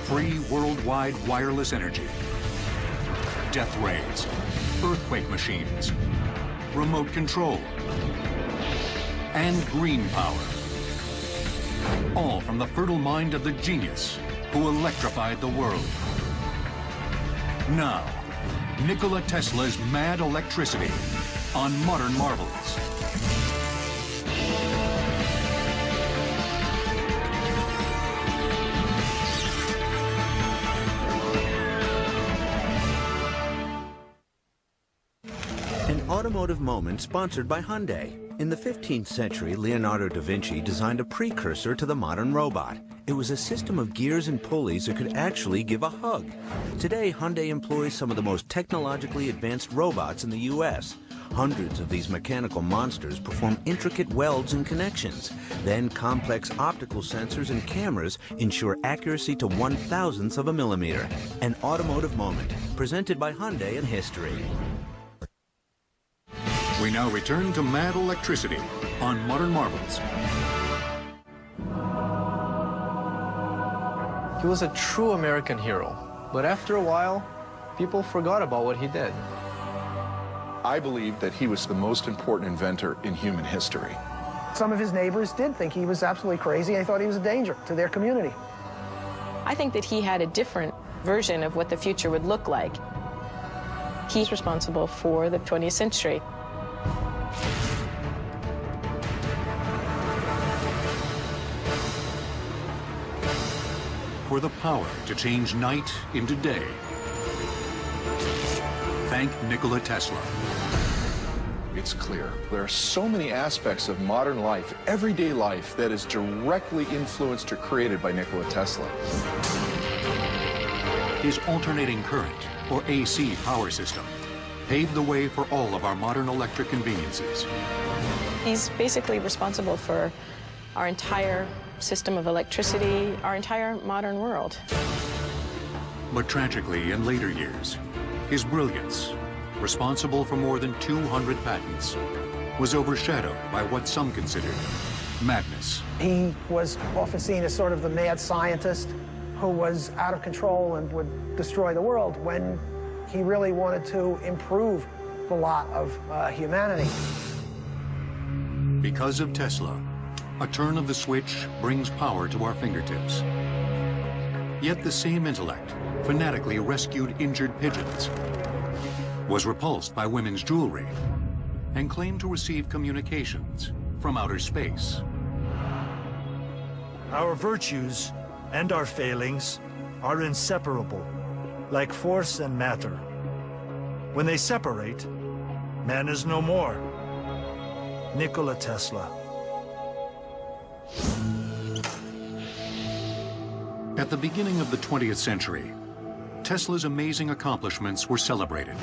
free worldwide wireless energy, death rays, earthquake machines, remote control, and green power. All from the fertile mind of the genius who electrified the world. Now, Nikola Tesla's Mad Electricity on Modern Marvels. An automotive moment sponsored by Hyundai. In the 15th century, Leonardo da Vinci designed a precursor to the modern robot. It was a system of gears and pulleys that could actually give a hug. Today, Hyundai employs some of the most technologically advanced robots in the U.S. Hundreds of these mechanical monsters perform intricate welds and connections. Then complex optical sensors and cameras ensure accuracy to 1/1000th of a millimeter. An automotive moment, presented by Hyundai in history. We now return to Mad Electricity on Modern Marvels. He was a true American hero, but after a while, people forgot about what he did. I believe that he was the most important inventor in human history. Some of his neighbors did think he was absolutely crazy. They thought he was a danger to their community. I think that he had a different version of what the future would look like. He's responsible for the 20th century. For the power to change night into day. Thank Nikola Tesla. It's clear there are so many aspects of modern life, everyday life, that is directly influenced or created by Nikola Tesla. His alternating current, or AC power system, paved the way for all of our modern electric conveniences. He's basically responsible for our entire system of electricity, our entire modern world. But tragically, in later years, his brilliance, responsible for more than 200 patents, was overshadowed by what some considered madness. He was often seen as sort of the mad scientist who was out of control and would destroy the world, when he really wanted to improve the lot of humanity. Because of Tesla, a turn of the switch brings power to our fingertips. Yet the same intellect fanatically rescued injured pigeons, was repulsed by women's jewelry, and claimed to receive communications from outer space. Our virtues and our failings are inseparable, like force and matter. When they separate, man is no more. Nikola Tesla. At the beginning of the 20th century, Tesla's amazing accomplishments were celebrated.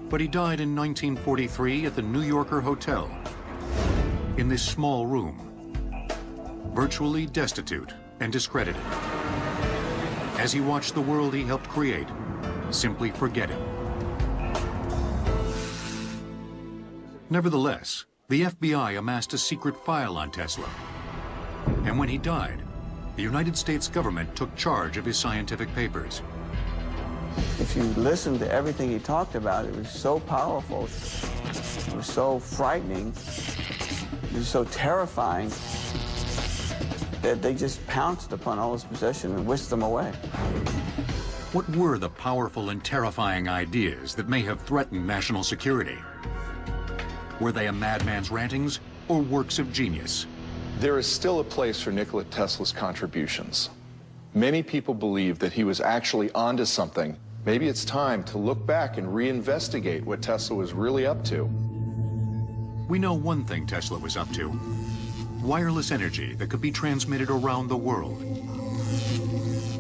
But he died in 1943 at the New Yorker Hotel, in this small room, virtually destitute and discredited. As he watched the world he helped create simply forget him. Nevertheless, the FBI amassed a secret file on Tesla. And when he died, the United States government took charge of his scientific papers. If you listen to everything he talked about, it was so powerful, it was so frightening, it was so terrifying, that they just pounced upon all his possessions and whisked them away. What were the powerful and terrifying ideas that may have threatened national security? Were they a madman's rantings or works of genius? There is still a place for Nikola Tesla's contributions. Many people believe that he was actually onto something. Maybe it's time to look back and reinvestigate what Tesla was really up to. We know one thing Tesla was up to: wireless energy that could be transmitted around the world.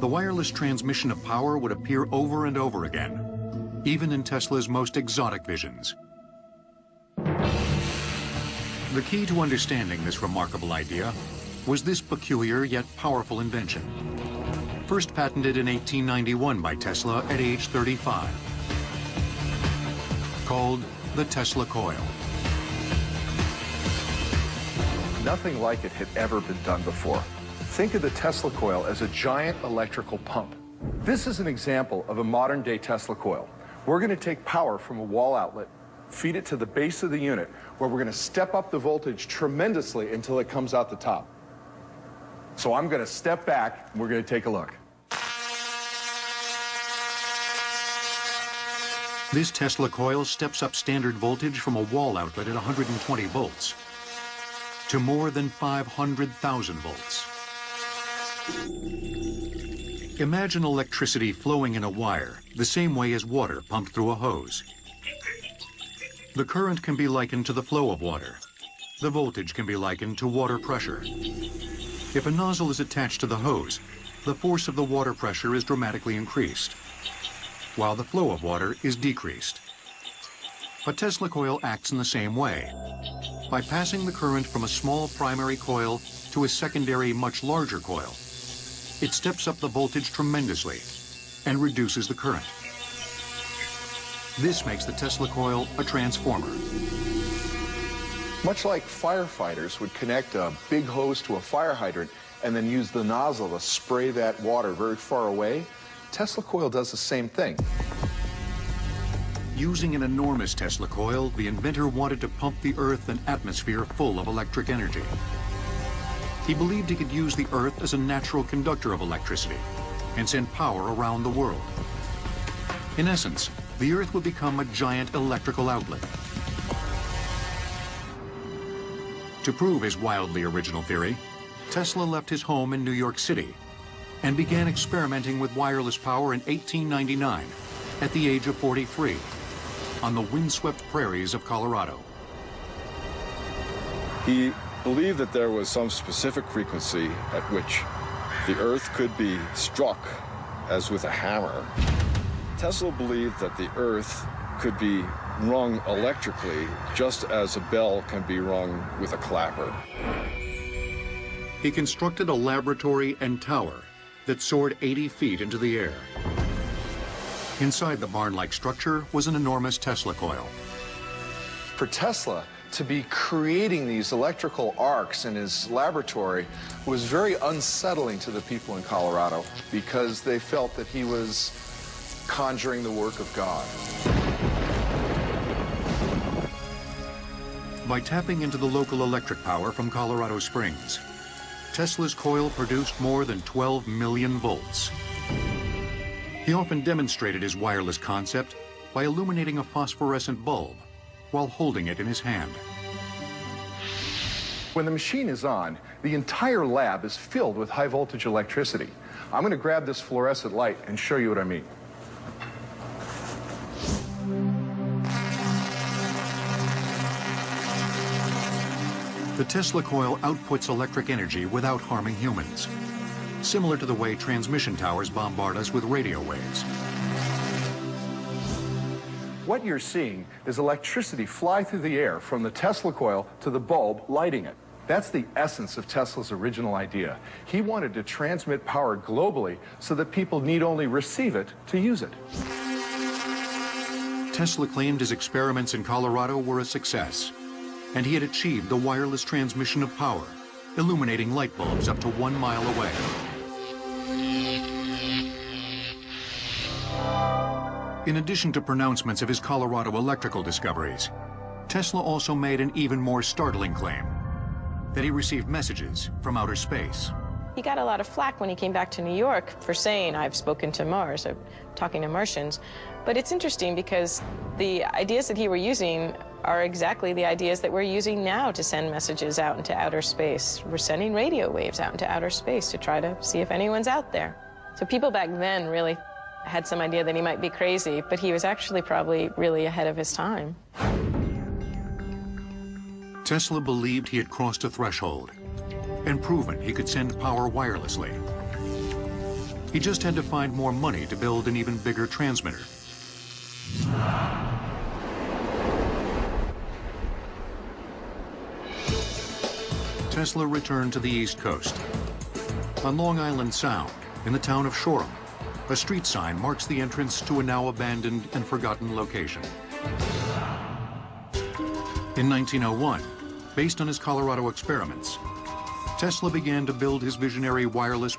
The wireless transmission of power would appear over and over again, even in Tesla's most exotic visions. The key to understanding this remarkable idea was this peculiar yet powerful invention, first patented in 1891 by Tesla at age 35, called the Tesla coil. Nothing like it had ever been done before. Think of the Tesla coil as a giant electrical pump. This is an example of a modern-day Tesla coil. We're going to take power from a wall outlet, feed it to the base of the unit, where we're going to step up the voltage tremendously until it comes out the top. So I'm going to step back, and we're going to take a look. This Tesla coil steps up standard voltage from a wall outlet at 120 volts to more than 500,000 volts. Imagine electricity flowing in a wire the same way as water pumped through a hose. The current can be likened to the flow of water. The voltage can be likened to water pressure. If a nozzle is attached to the hose, the force of the water pressure is dramatically increased, while the flow of water is decreased. A Tesla coil acts in the same way. By passing the current from a small primary coil to a secondary, much larger coil, it steps up the voltage tremendously and reduces the current. This makes the Tesla coil a transformer. Much like firefighters would connect a big hose to a fire hydrant and then use the nozzle to spray that water very far away, Tesla coil does the same thing. Using an enormous Tesla coil, the inventor wanted to pump the Earth and atmosphere full of electric energy. He believed he could use the Earth as a natural conductor of electricity and send power around the world. In essence, the Earth would become a giant electrical outlet. To prove his wildly original theory, Tesla left his home in New York City and began experimenting with wireless power in 1899 at the age of 43 on the windswept prairies of Colorado. He believed that there was some specific frequency at which the Earth could be struck as with a hammer. Tesla believed that the Earth could be rung electrically just as a bell can be rung with a clapper. He constructed a laboratory and tower that soared 80 feet into the air. Inside the barn-like structure was an enormous Tesla coil. For Tesla to be creating these electrical arcs in his laboratory was very unsettling to the people in Colorado because they felt that he was conjuring the work of God. By tapping into the local electric power from Colorado Springs, Tesla's coil produced more than 12 million volts. He often demonstrated his wireless concept by illuminating a phosphorescent bulb while holding it in his hand. When the machine is on, the entire lab is filled with high voltage electricity. I'm going to grab this fluorescent light and show you what I mean. The Tesla coil outputs electric energy without harming humans, similar to the way transmission towers bombard us with radio waves. What you're seeing is electricity fly through the air from the Tesla coil to the bulb lighting it. That's the essence of Tesla's original idea. He wanted to transmit power globally so that people need only receive it to use it. Tesla claimed his experiments in Colorado were a success, and he had achieved the wireless transmission of power, illuminating light bulbs up to 1 mile away. In addition to pronouncements of his Colorado electrical discoveries, Tesla also made an even more startling claim, that he received messages from outer space. He got a lot of flack when he came back to New York for saying, I've spoken to Mars, or talking to Martians. But it's interesting because the ideas that he were using are exactly the ideas that we're using now to send messages out into outer space. We're sending radio waves out into outer space to try to see if anyone's out there. So people back then really had some idea that he might be crazy, but he was actually probably really ahead of his time. Tesla believed he had crossed a threshold and proven he could send power wirelessly. He just had to find more money to build an even bigger transmitter. Tesla returned to the East Coast. On Long Island Sound, in the town of Shoreham, a street sign marks the entrance to a now abandoned and forgotten location. In 1901, based on his Colorado experiments, Tesla began to build his visionary wireless